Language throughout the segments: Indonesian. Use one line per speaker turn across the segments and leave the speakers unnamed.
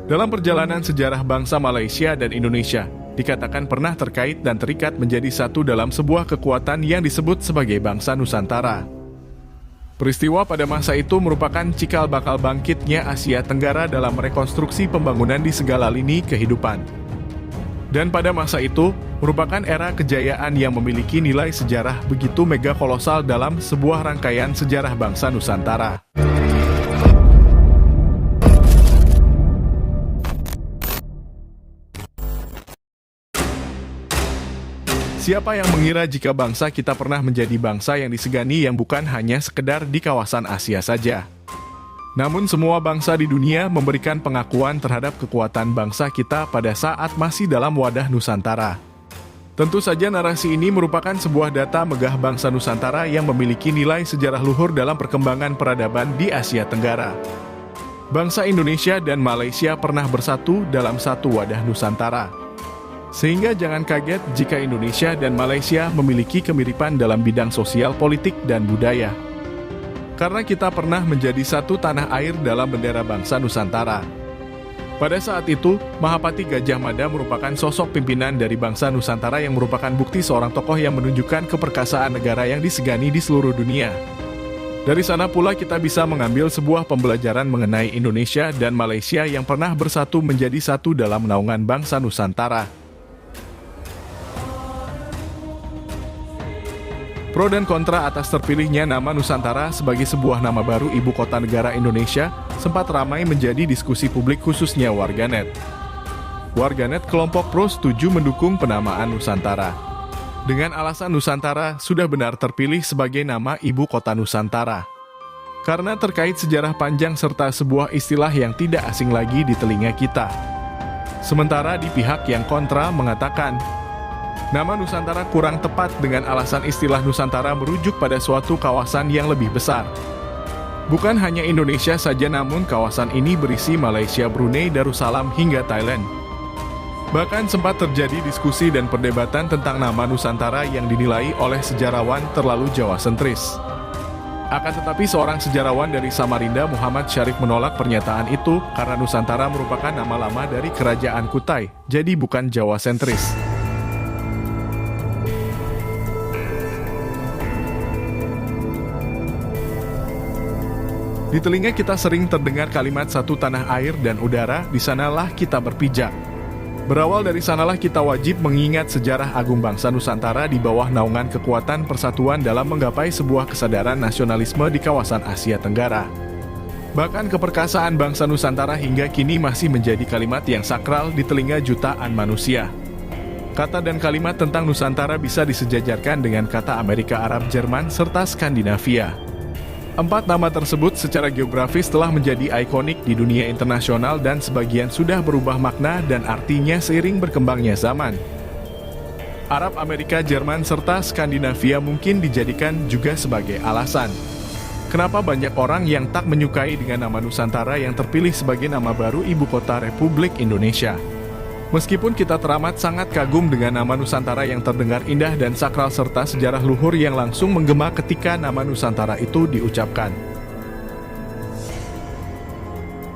Dalam perjalanan sejarah bangsa Malaysia dan Indonesia, dikatakan pernah terkait dan terikat menjadi satu dalam sebuah kekuatan yang disebut sebagai bangsa Nusantara. Peristiwa pada masa itu merupakan cikal bakal bangkitnya Asia Tenggara dalam rekonstruksi pembangunan di segala lini kehidupan. Dan pada masa itu, merupakan era kejayaan yang memiliki nilai sejarah begitu mega kolosal dalam sebuah rangkaian sejarah bangsa Nusantara. Siapa yang mengira jika bangsa kita pernah menjadi bangsa yang disegani yang bukan hanya sekedar di kawasan Asia saja. Namun semua bangsa di dunia memberikan pengakuan terhadap kekuatan bangsa kita pada saat masih dalam wadah Nusantara. Tentu saja narasi ini merupakan sebuah data megah bangsa Nusantara yang memiliki nilai sejarah luhur dalam perkembangan peradaban di Asia Tenggara. Bangsa Indonesia dan Malaysia pernah bersatu dalam satu wadah Nusantara. Sehingga jangan kaget jika Indonesia dan Malaysia memiliki kemiripan dalam bidang sosial, politik, dan budaya. Karena kita pernah menjadi satu tanah air dalam bendera bangsa Nusantara. Pada saat itu, Mahapati Gajah Mada merupakan sosok pimpinan dari bangsa Nusantara yang merupakan bukti seorang tokoh yang menunjukkan keperkasaan negara yang disegani di seluruh dunia. Dari sana pula kita bisa mengambil sebuah pembelajaran mengenai Indonesia dan Malaysia yang pernah bersatu menjadi satu dalam naungan bangsa Nusantara. Pro dan kontra atas terpilihnya nama Nusantara sebagai sebuah nama baru ibu kota negara Indonesia sempat ramai menjadi diskusi publik khususnya warganet. Warganet kelompok pro setuju mendukung penamaan Nusantara. Dengan alasan Nusantara sudah benar terpilih sebagai nama ibu kota Nusantara. Karena terkait sejarah panjang serta sebuah istilah yang tidak asing lagi di telinga kita. Sementara di pihak yang kontra mengatakan, nama Nusantara kurang tepat dengan alasan istilah Nusantara merujuk pada suatu kawasan yang lebih besar. Bukan hanya Indonesia saja namun kawasan ini berisi Malaysia, Brunei, Darussalam hingga Thailand. Bahkan sempat terjadi diskusi dan perdebatan tentang nama Nusantara yang dinilai oleh sejarawan terlalu Jawa sentris. Akan tetapi seorang sejarawan dari Samarinda, Muhammad Syarif menolak pernyataan itu karena Nusantara merupakan nama lama dari Kerajaan Kutai, jadi bukan Jawa sentris. Di telinga kita sering terdengar kalimat satu tanah air dan udara, di sanalah kita berpijak. Berawal dari sanalah kita wajib mengingat sejarah agung bangsa Nusantara di bawah naungan kekuatan persatuan dalam menggapai sebuah kesadaran nasionalisme di kawasan Asia Tenggara. Bahkan keperkasaan bangsa Nusantara hingga kini masih menjadi kalimat yang sakral di telinga jutaan manusia. Kata dan kalimat tentang Nusantara bisa disejajarkan dengan kata Amerika Arab, Jerman, serta Skandinavia. 4 nama tersebut secara geografis telah menjadi ikonik di dunia internasional dan sebagian sudah berubah makna dan artinya seiring berkembangnya zaman. Arab, Amerika, Jerman, serta Skandinavia mungkin dijadikan juga sebagai alasan kenapa banyak orang yang tak menyukai dengan nama Nusantara yang terpilih sebagai nama baru Ibu Kota Republik Indonesia. Meskipun kita teramat sangat kagum dengan nama Nusantara yang terdengar indah dan sakral serta sejarah luhur yang langsung menggema ketika nama Nusantara itu diucapkan.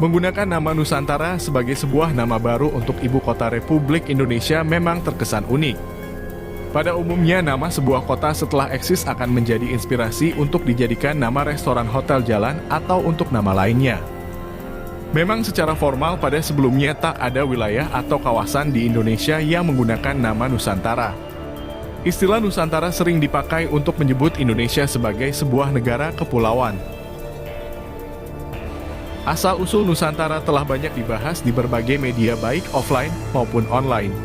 Menggunakan nama Nusantara sebagai sebuah nama baru untuk Ibu Kota Republik Indonesia memang terkesan unik. Pada umumnya nama sebuah kota setelah eksis akan menjadi inspirasi untuk dijadikan nama restoran, hotel, jalan, atau untuk nama lainnya. Memang secara formal pada sebelumnya tak ada wilayah atau kawasan di Indonesia yang menggunakan nama Nusantara. Istilah Nusantara sering dipakai untuk menyebut Indonesia sebagai sebuah negara kepulauan. Asal-usul Nusantara telah banyak dibahas di berbagai media baik offline maupun online.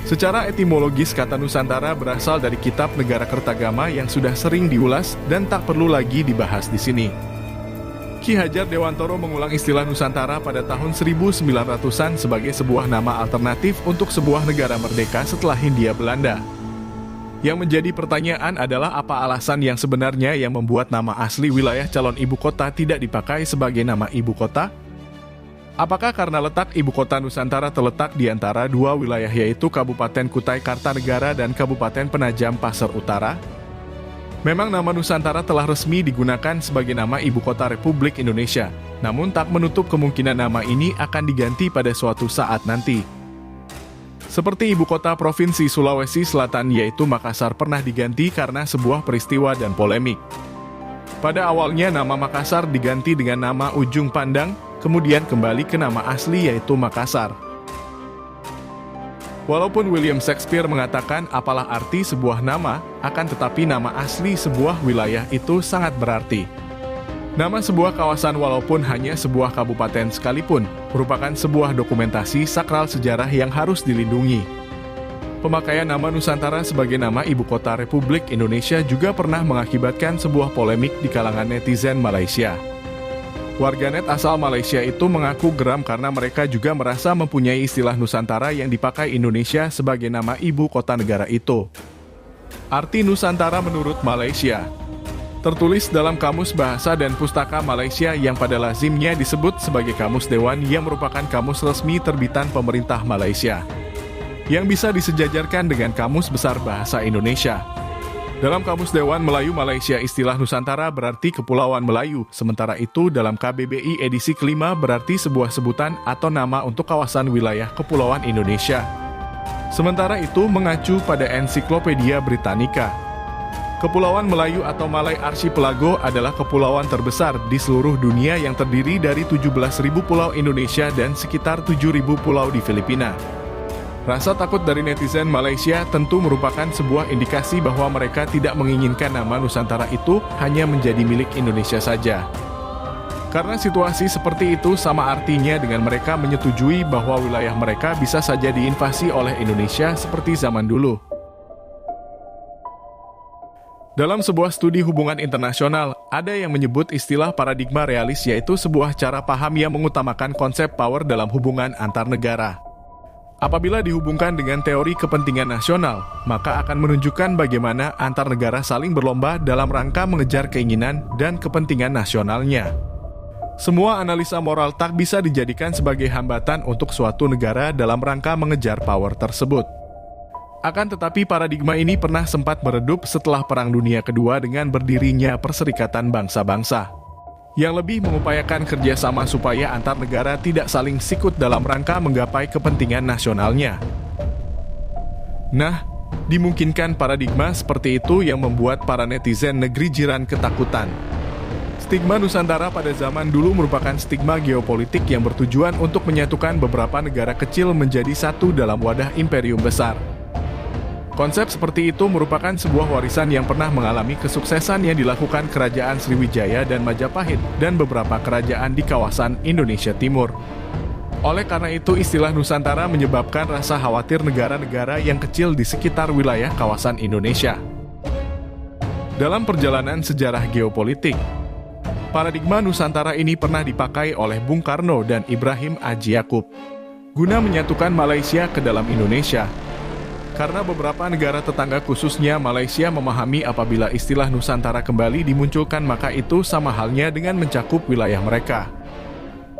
Secara etimologis kata Nusantara berasal dari kitab Negara Kertagama yang sudah sering diulas dan tak perlu lagi dibahas di sini. Ki Hajar Dewantoro mengulang istilah Nusantara pada tahun 1900-an sebagai sebuah nama alternatif untuk sebuah negara merdeka setelah Hindia Belanda. Yang menjadi pertanyaan adalah apa alasan yang sebenarnya yang membuat nama asli wilayah calon ibu kota tidak dipakai sebagai nama ibu kota? Apakah karena letak ibu kota Nusantara terletak di antara dua wilayah yaitu Kabupaten Kutai Kartanegara dan Kabupaten Penajam Pasir Utara? Memang nama Nusantara telah resmi digunakan sebagai nama Ibu Kota Republik Indonesia. Namun tak menutup kemungkinan nama ini akan diganti pada suatu saat nanti. Seperti ibu kota Provinsi Sulawesi Selatan yaitu Makassar pernah diganti karena sebuah peristiwa dan polemik. Pada awalnya nama Makassar diganti dengan nama Ujung Pandang, kemudian kembali ke nama asli yaitu Makassar. Walaupun William Shakespeare mengatakan apalah arti sebuah nama, akan tetapi nama asli sebuah wilayah itu sangat berarti. Nama sebuah kawasan walaupun hanya sebuah kabupaten sekalipun, merupakan sebuah dokumentasi sakral sejarah yang harus dilindungi. Pemakaian nama Nusantara sebagai nama ibu kota Republik Indonesia juga pernah mengakibatkan sebuah polemik di kalangan netizen Malaysia. Warganet asal Malaysia itu mengaku geram karena mereka juga merasa mempunyai istilah Nusantara yang dipakai Indonesia sebagai nama ibu kota negara itu. Arti Nusantara menurut Malaysia tertulis dalam Kamus Bahasa dan Pustaka Malaysia yang pada lazimnya disebut sebagai Kamus Dewan yang merupakan kamus resmi terbitan pemerintah Malaysia, yang bisa disejajarkan dengan Kamus Besar Bahasa Indonesia. Dalam Kamus Dewan Melayu Malaysia, istilah Nusantara berarti Kepulauan Melayu, sementara itu dalam KBBI edisi kelima berarti sebuah sebutan atau nama untuk kawasan wilayah Kepulauan Indonesia. Sementara itu mengacu pada Ensiklopedia Britannica, Kepulauan Melayu atau Malay Archipelago adalah kepulauan terbesar di seluruh dunia yang terdiri dari 17.000 pulau Indonesia dan sekitar 7.000 pulau di Filipina. Rasa takut dari netizen Malaysia tentu merupakan sebuah indikasi bahwa mereka tidak menginginkan nama Nusantara itu hanya menjadi milik Indonesia saja. Karena situasi seperti itu sama artinya dengan mereka menyetujui bahwa wilayah mereka bisa saja diinvasi oleh Indonesia seperti zaman dulu. Dalam sebuah studi hubungan internasional, ada yang menyebut istilah paradigma realis yaitu sebuah cara paham yang mengutamakan konsep power dalam hubungan antar negara. Apabila dihubungkan dengan teori kepentingan nasional, maka akan menunjukkan bagaimana antar negara saling berlomba dalam rangka mengejar keinginan dan kepentingan nasionalnya. Semua analisa moral tak bisa dijadikan sebagai hambatan untuk suatu negara dalam rangka mengejar power tersebut. Akan tetapi paradigma ini pernah sempat meredup setelah Perang Dunia Kedua dengan berdirinya Perserikatan Bangsa-Bangsa, yang lebih mengupayakan kerjasama supaya antar negara tidak saling sikut dalam rangka menggapai kepentingan nasionalnya. Nah, dimungkinkan paradigma seperti itu yang membuat para netizen negeri jiran ketakutan. Stigma Nusantara pada zaman dulu merupakan stigma geopolitik yang bertujuan untuk menyatukan beberapa negara kecil menjadi satu dalam wadah imperium besar. Konsep seperti itu merupakan sebuah warisan yang pernah mengalami kesuksesan yang dilakukan Kerajaan Sriwijaya dan Majapahit dan beberapa kerajaan di kawasan Indonesia Timur. Oleh karena itu, istilah Nusantara menyebabkan rasa khawatir negara-negara yang kecil di sekitar wilayah kawasan Indonesia. Dalam perjalanan sejarah geopolitik, paradigma Nusantara ini pernah dipakai oleh Bung Karno dan Ibrahim Aji Yaakob guna menyatukan Malaysia ke dalam Indonesia. Karena beberapa negara tetangga khususnya Malaysia memahami apabila istilah Nusantara kembali dimunculkan maka itu sama halnya dengan mencakup wilayah mereka.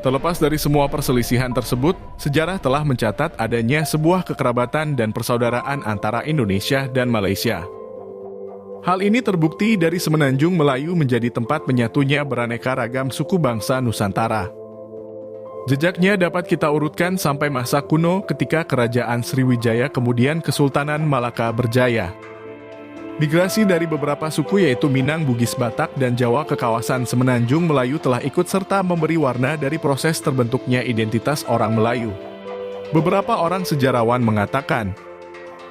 Terlepas dari semua perselisihan tersebut, sejarah telah mencatat adanya sebuah kekerabatan dan persaudaraan antara Indonesia dan Malaysia. Hal ini terbukti dari Semenanjung Melayu menjadi tempat menyatunya beraneka ragam suku bangsa Nusantara. Jejaknya dapat kita urutkan sampai masa kuno ketika Kerajaan Sriwijaya kemudian Kesultanan Malaka berjaya. Migrasi dari beberapa suku yaitu Minang, Bugis, Batak, dan Jawa ke kawasan Semenanjung Melayu telah ikut serta memberi warna dari proses terbentuknya identitas orang Melayu. Beberapa orang sejarawan mengatakan,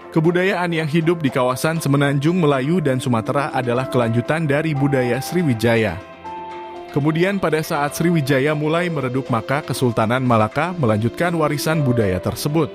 kebudayaan yang hidup di kawasan Semenanjung Melayu dan Sumatera adalah kelanjutan dari budaya Sriwijaya. Kemudian pada saat Sriwijaya mulai meredup maka Kesultanan Malaka melanjutkan warisan budaya tersebut.